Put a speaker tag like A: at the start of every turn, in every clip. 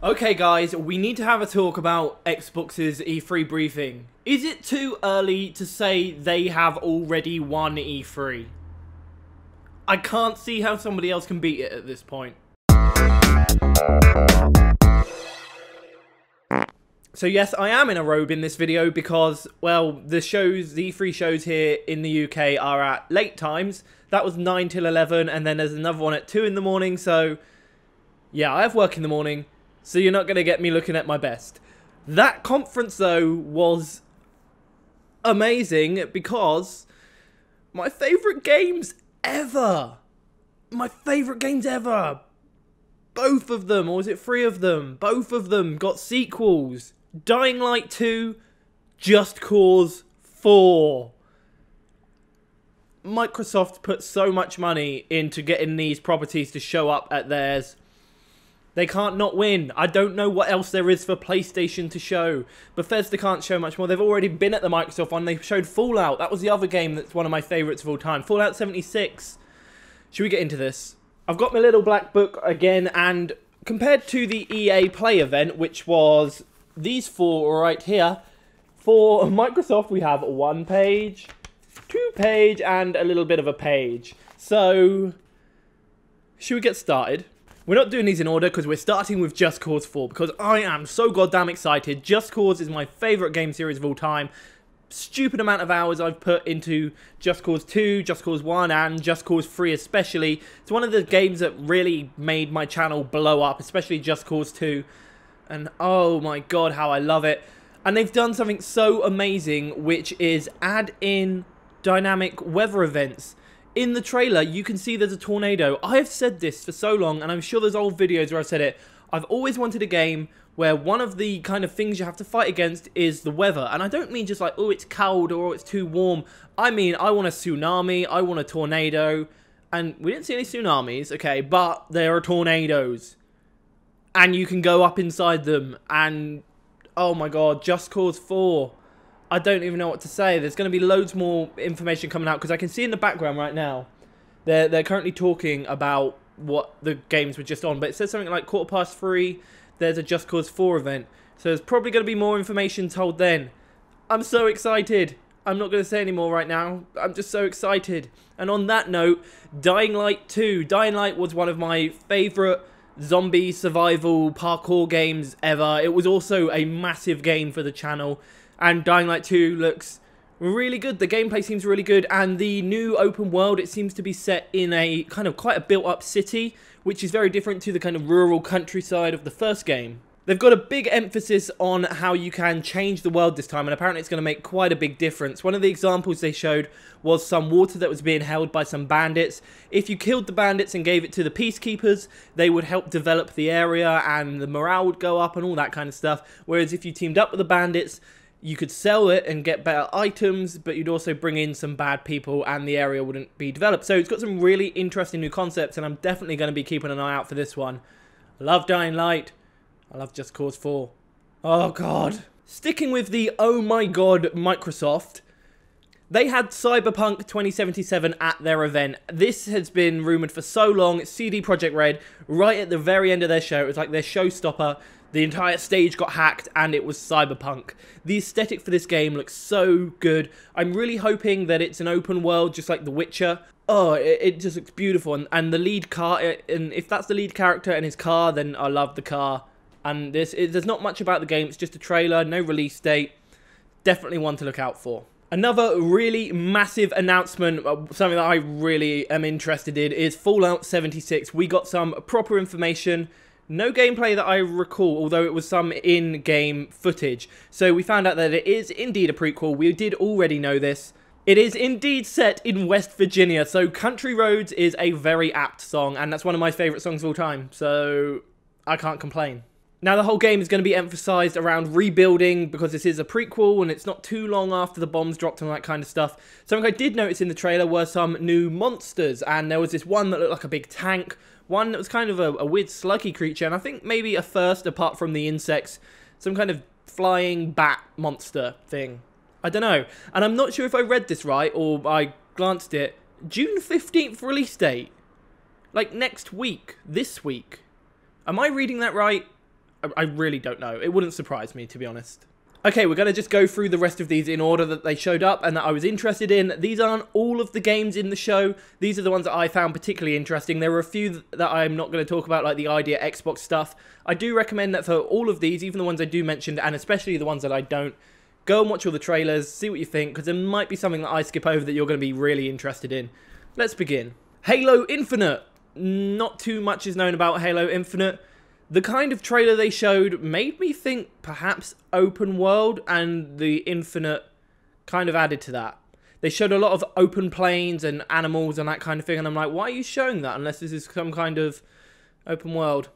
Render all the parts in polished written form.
A: Okay guys, we need to have a talk about Xbox's E3 briefing. Is it too early to say they have already won E3? I can't see how somebody else can beat it at this point. So yes, I am in a robe in this video because, well, the E3 shows here in the UK are at late times. That was 9 till 11, and then there's another one at 2 in the morning, so yeah, I have work in the morning. So you're not going to get me looking at my best. That conference, though, was amazing because my favourite games ever. My favourite games ever. Both of them, or was it 3 of them? Both of them got sequels. Dying Light 2, Just Cause 4. Microsoft put so much money into getting these properties to show up at theirs. They can't not win. I don't know what else there is for PlayStation to show. Bethesda can't show much more. They've already been at the Microsoft one. They showed Fallout. That was the other game that's one of my favourites of all time. Fallout 76. Should we get into this? I've got my little black book again, and compared to the EA Play event, which was these 4 right here, for Microsoft we have 1 page, 2 page, and a little bit of a page. So, should we get started? We're not doing these in order because we're starting with Just Cause 4 because I am so goddamn excited. Just Cause is my favourite game series of all time. Stupid amount of hours I've put into Just Cause 2, Just Cause 1 and Just Cause 3 especially. It's one of the games that really made my channel blow up, especially Just Cause 2. And oh my god, how I love it. And they've done something so amazing, which is add in dynamic weather events. In the trailer, you can see there's a tornado. I have said this for so long, and I'm sure there's old videos where I've said it. I've always wanted a game where one of the kind of things you have to fight against is the weather. And I don't mean just like, oh, it's cold or oh, it's too warm. I mean, I want a tsunami, I want a tornado. And we didn't see any tsunamis, okay, but there are tornadoes. And you can go up inside them. And, oh my god, Just Cause 4. I don't even know what to say. There's going to be loads more information coming out because I can see in the background right now they're currently talking about what the games were just on, but it says something like 3:15 there's a Just Cause 4 event, so there's probably going to be more information told then. I'm so excited. I'm not going to say any more right now. I'm just so excited. And on that note, Dying Light 2. Dying Light was one of my favourite zombie survival parkour games ever. It was also a massive game for the channel. And Dying Light 2 looks really good. The gameplay seems really good. And the new open world, it seems to be set in a kind of quite a built-up city, which is very different to the kind of rural countryside of the first game. They've got a big emphasis on how you can change the world this time, and apparently it's going to make quite a big difference. One of the examples they showed was some water that was being held by some bandits. If you killed the bandits and gave it to the peacekeepers, they would help develop the area and the morale would go up and all that kind of stuff. Whereas if you teamed up with the bandits, you could sell it and get better items, but you'd also bring in some bad people and the area wouldn't be developed. So it's got some really interesting new concepts, and I'm definitely going to be keeping an eye out for this one. I love Dying Light. I love Just Cause 4. Oh god. Sticking with the oh my god Microsoft, they had Cyberpunk 2077 at their event. This has been rumoured for so long. It's CD Projekt Red. Right at the very end of their show, it was like their showstopper. The entire stage got hacked and it was Cyberpunk. The aesthetic for this game looks so good. I'm really hoping that it's an open world just like The Witcher. Oh, it just looks beautiful. And the lead car, and if that's the lead character and his car, then I love the car. And there's not much about the game, it's just a trailer, no release date. Definitely one to look out for. Another really massive announcement, something that I really am interested in, is Fallout 76. We got some proper information. No gameplay that I recall, although it was some in-game footage. So we found out that it is indeed a prequel. We did already know this. It is indeed set in West Virginia, so Country Roads is a very apt song, and that's one of my favourite songs of all time, so I can't complain. Now the whole game is going to be emphasised around rebuilding because this is a prequel and it's not too long after the bombs dropped and all that kind of stuff. Something I did notice in the trailer were some new monsters, and there was this one that looked like a big tank, one that was kind of a weird sluggy creature, and I think maybe a first apart from the insects, some kind of flying bat monster thing. I don't know. And I'm not sure if I read this right or I glanced it. June 15th release date. Like next week. This week. Am I reading that right? I really don't know. It wouldn't surprise me, to be honest. Okay, we're going to just go through the rest of these in order that they showed up and that I was interested in. These aren't all of the games in the show. These are the ones that I found particularly interesting. There were a few that I'm not going to talk about, like the Idea Xbox stuff. I do recommend that for all of these, even the ones I do mention, and especially the ones that I don't, go and watch all the trailers, see what you think, because there might be something that I skip over that you're going to be really interested in. Let's begin. Halo Infinite. Not too much is known about Halo Infinite. The kind of trailer they showed made me think perhaps open world, and the Infinite kind of added to that. They showed a lot of open plains and animals and that kind of thing, and I'm like, why are you showing that unless this is some kind of open world?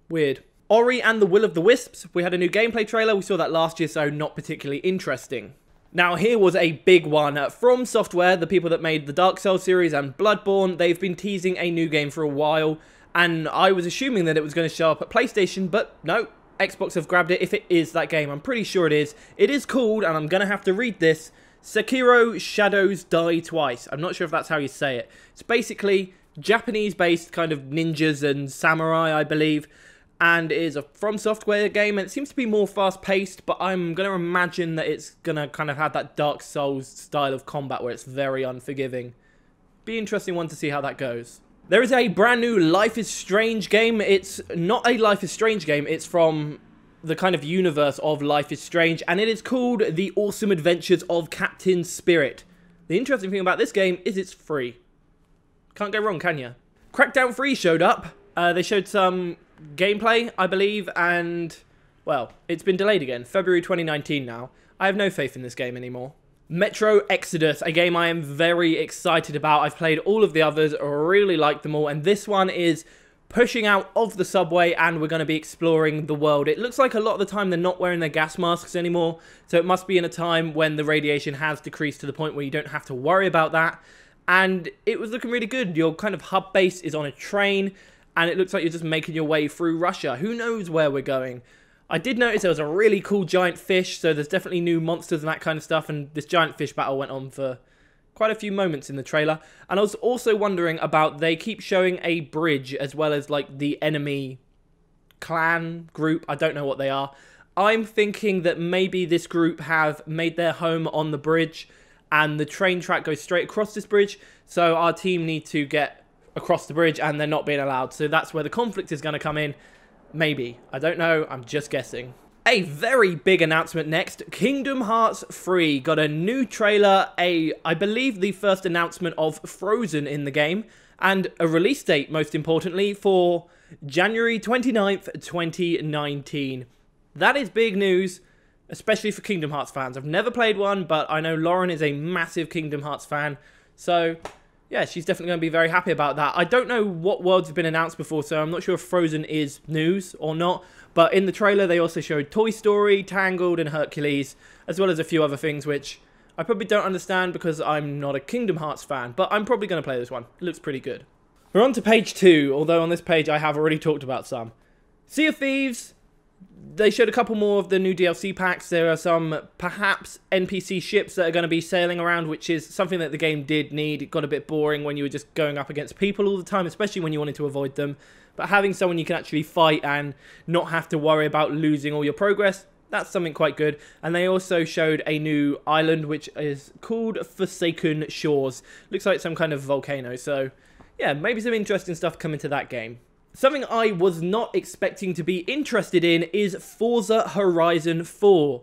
A: Weird. Ori and the Will of the Wisps. We had a new gameplay trailer. We saw that last year, so not particularly interesting. Now, here was a big one. From Software, the people that made the Dark Souls series and Bloodborne, they've been teasing a new game for a while. And I was assuming that it was going to show up at PlayStation, but no, Xbox have grabbed it if it is that game. I'm pretty sure it is. It is called, and I'm going to have to read this, Sekiro Shadows Die Twice. I'm not sure if that's how you say it. It's basically Japanese-based kind of ninjas and samurai, I believe, and it is a From Software game, and it seems to be more fast-paced, but I'm going to imagine that it's going to kind of have that Dark Souls style of combat where it's very unforgiving. Be an interesting one to see how that goes. There is a brand new Life is Strange game. It's not a Life is Strange game. It's from the kind of universe of Life is Strange, and it is called The Awesome Adventures of Captain Spirit. The interesting thing about this game is it's free. Can't go wrong, can you? Crackdown 3 showed up. They showed some gameplay, I believe, and, well, it's been delayed again. February 2019 now. I have no faith in this game anymore. Metro Exodus, a game I am very excited about. I've played all of the others, really like them all, and this one is pushing out of the subway, and we're going to be exploring the world. It looks like a lot of the time they're not wearing their gas masks anymore, so it must be in a time when the radiation has decreased to the point where you don't have to worry about that, and it was looking really good. Your kind of hub base is on a train, and it looks like you're just making your way through Russia. Who knows where we're going? I did notice there was a really cool giant fish, so there's definitely new monsters and that kind of stuff, and this giant fish battle went on for quite a few moments in the trailer. And I was also wondering about, they keep showing a bridge as well as like the enemy clan group. I don't know what they are. I'm thinking that maybe this group have made their home on the bridge, and the train track goes straight across this bridge, so our team need to get across the bridge and they're not being allowed. So that's where the conflict is going to come in. Maybe. I don't know. I'm just guessing. A very big announcement next. Kingdom Hearts 3 got a new trailer, I believe the first announcement of Frozen in the game, and a release date, most importantly, for January 29th, 2019. That is big news, especially for Kingdom Hearts fans. I've never played one, but I know Lauren is a massive Kingdom Hearts fan, so yeah, she's definitely going to be very happy about that. I don't know what worlds have been announced before, so I'm not sure if Frozen is news or not. But in the trailer, they also showed Toy Story, Tangled, and Hercules, as well as a few other things, which I probably don't understand because I'm not a Kingdom Hearts fan. But I'm probably going to play this one. It looks pretty good. We're on to page 2, although on this page I have already talked about some. Sea of Thieves. They showed a couple more of the new DLC packs. There are some, perhaps, NPC ships that are going to be sailing around, which is something that the game did need. It got a bit boring when you were just going up against people all the time, especially when you wanted to avoid them. But having someone you can actually fight and not have to worry about losing all your progress, that's something quite good. And they also showed a new island, which is called Forsaken Shores. Looks like some kind of volcano. So, yeah, maybe some interesting stuff coming to that game. Something I was not expecting to be interested in is Forza Horizon 4.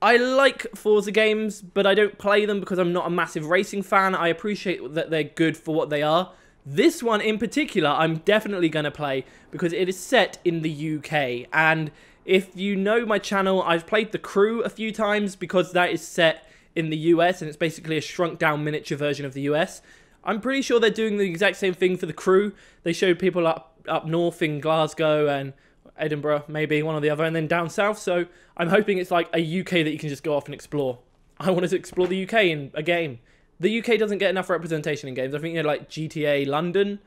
A: I like Forza games, but I don't play them because I'm not a massive racing fan. I appreciate that they're good for what they are. This one in particular, I'm definitely going to play because it is set in the UK. And if you know my channel, I've played The Crew a few times because that is set in the US and it's basically a shrunk down miniature version of the US. I'm pretty sure they're doing the exact same thing for The Crew. They showed people up north in Glasgow and Edinburgh, maybe one or the other, and then down south. So I'm hoping it's like a UK that you can just go off and explore. I wanted to explore the UK in a game. The UK doesn't get enough representation in games. I think you know, like GTA London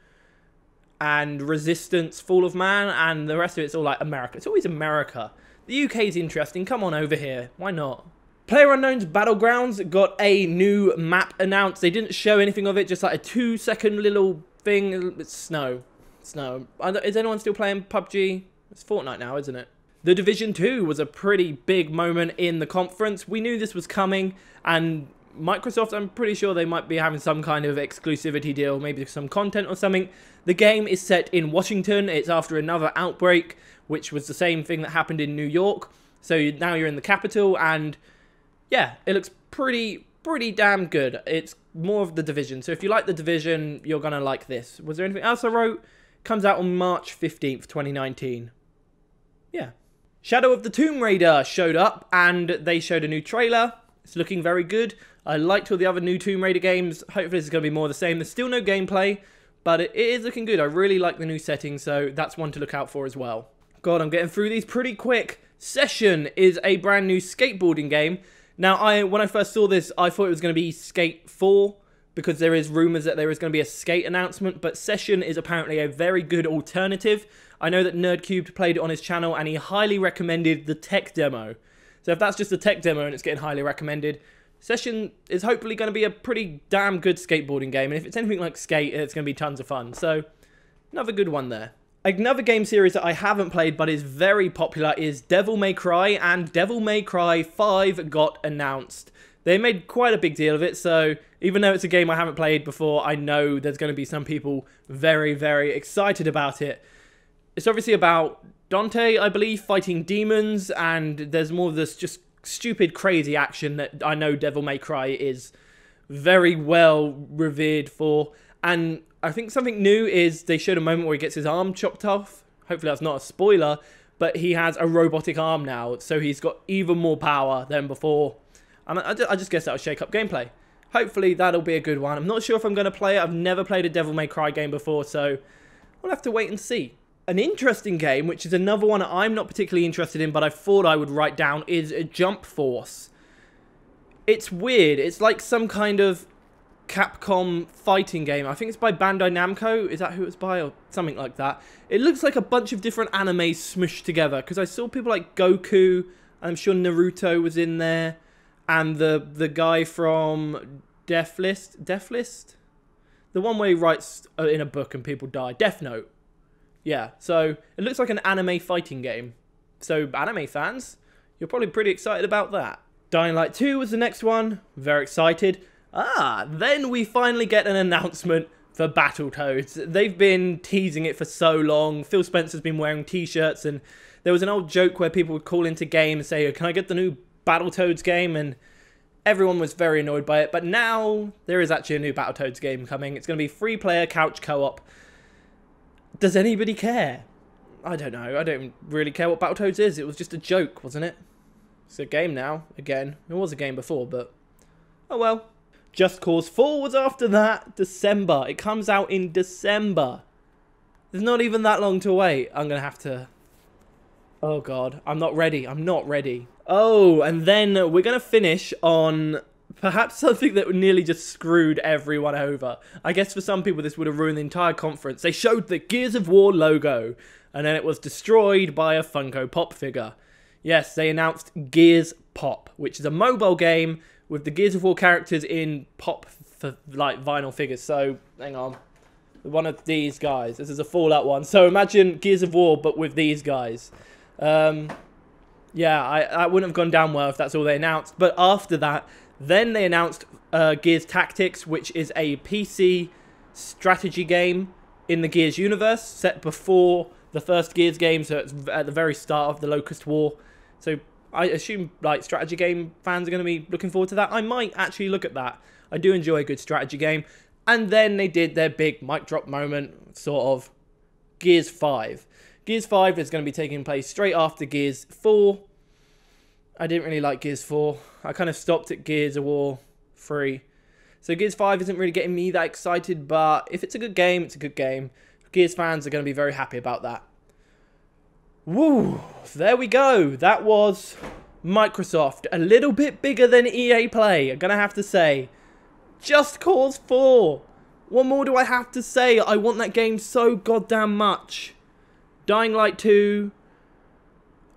A: and Resistance, Fall of Man, and the rest of it's all like America. It's always America. The UK is interesting. Come on over here. Why not? PlayerUnknown's Battlegrounds got a new map announced. They didn't show anything of it, just like a 2-second little thing. It's snow. Snow. Is anyone still playing PUBG? It's Fortnite now, isn't it? The Division 2 was a pretty big moment in the conference. We knew this was coming, and Microsoft, I'm pretty sure they might be having some kind of exclusivity deal, maybe some content or something. The game is set in Washington. It's after another outbreak, which was the same thing that happened in New York. So now you're in the capital, and yeah, it looks pretty damn good. It's more of The Division. So if you like The Division, you're going to like this. Was there anything else I wrote? Comes out on March 15th, 2019. Yeah. Shadow of the Tomb Raider showed up, and they showed a new trailer. It's looking very good. I liked all the other new Tomb Raider games. Hopefully this is going to be more of the same. There's still no gameplay, but it is looking good. I really like the new setting, so that's one to look out for as well. God, I'm getting through these pretty quick. Session is a brand new skateboarding game. Now, when I first saw this, I thought it was going to be Skate 4, because there is rumours that there is going to be a Skate announcement, but Session is apparently a very good alternative. I know that NerdCubed played it on his channel, and he highly recommended the tech demo. So if that's just a tech demo and it's getting highly recommended, Session is hopefully going to be a pretty damn good skateboarding game, and if it's anything like Skate, it's going to be tons of fun. So, another good one there. Another game series that I haven't played but is very popular is Devil May Cry, and Devil May Cry 5 got announced. They made quite a big deal of it, so even though it's a game I haven't played before, I know there's going to be some people very, very excited about it. It's obviously about Dante, I believe, fighting demons, and there's more of this just stupid, crazy action that I know Devil May Cry is very well revered for. And I think something new is they showed a moment where he gets his arm chopped off. Hopefully that's not a spoiler, but he has a robotic arm now, so he's got even more power than before. And I just guess that'll shake up gameplay. Hopefully that'll be a good one. I'm not sure if I'm going to play it. I've never played a Devil May Cry game before, so we'll have to wait and see. An interesting game, which is another one I'm not particularly interested in, but I thought I would write down, is Jump Force. It's weird. It's like some kind of Capcom fighting game. I think it's by Bandai Namco. Is that who it's by? Or something like that. It looks like a bunch of different animes smushed together, because I saw people like Goku, I'm sure Naruto was in there, and the guy from Death List? The one where he writes in a book and people die. Death Note. Yeah, so it looks like an anime fighting game. So anime fans, you're probably pretty excited about that. Dying Light 2 was the next one. Very excited. Then we finally get an announcement for Battletoads. They've been teasing it for so long. Phil Spencer's been wearing t-shirts, and there was an old joke where people would call into game and say, can I get the new Battletoads game? And everyone was very annoyed by it. But now there is actually a new Battletoads game coming. It's going to be free-player couch co-op. Does anybody care? I don't know. I don't really care what Battletoads is. It was just a joke, wasn't it? It's a game now, again. It was a game before, but oh well. Just Cause 4 was after that. December. It comes out in December. There's not even that long to wait. I'm going to have to... Oh, God. I'm not ready. I'm not ready. Oh, and then we're going to finish on perhaps something that nearly just screwed everyone over. I guess for some people this would have ruined the entire conference. They showed the Gears of War logo, and then it was destroyed by a Funko Pop figure. Yes, they announced Gears Pop, which is a mobile game with the Gears of War characters in pop for like vinyl figures. So, hang on. One of these guys. This is a Fallout one. So imagine Gears of War, but with these guys. Yeah, I wouldn't have gone down well if that's all they announced. But after that, then they announced Gears Tactics, which is a PC strategy game in the Gears universe, set before the first Gears game, so it's at the very start of the Locust War. So I assume like strategy game fans are going to be looking forward to that. I might actually look at that. I do enjoy a good strategy game. And then they did their big mic drop moment, sort of, Gears 5. Gears 5 is going to be taking place straight after Gears 4. I didn't really like Gears 4. I kind of stopped at Gears of War 3. So Gears 5 isn't really getting me that excited, but if it's a good game, it's a good game. Gears fans are going to be very happy about that. Woo! There we go. That was Microsoft. A little bit bigger than EA Play, I'm going to have to say. Just Cause 4. What more do I have to say? I want that game so goddamn much. Dying Light 2.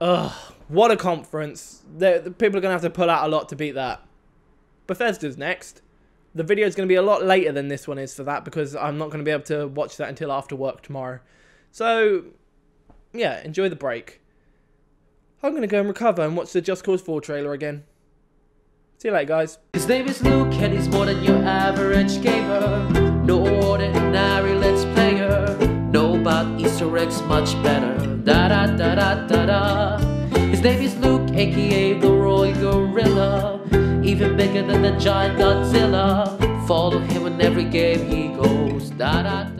A: Ugh. What a conference. The people are going to have to pull out a lot to beat that. Bethesda's next. The video is going to be a lot later than this one is for that, because I'm not going to be able to watch that until after work tomorrow. So, yeah, enjoy the break. I'm going to go and recover and watch the Just Cause 4 trailer again. See you later, guys.
B: His name is Luke and he's more than your average gamer. No ordinary let's player. Know about Easter eggs much better. Da da da da da da. His name is Luke, aka TheRoyalGorilla. Even bigger than the giant Godzilla. Follow him in every game he goes. Da da.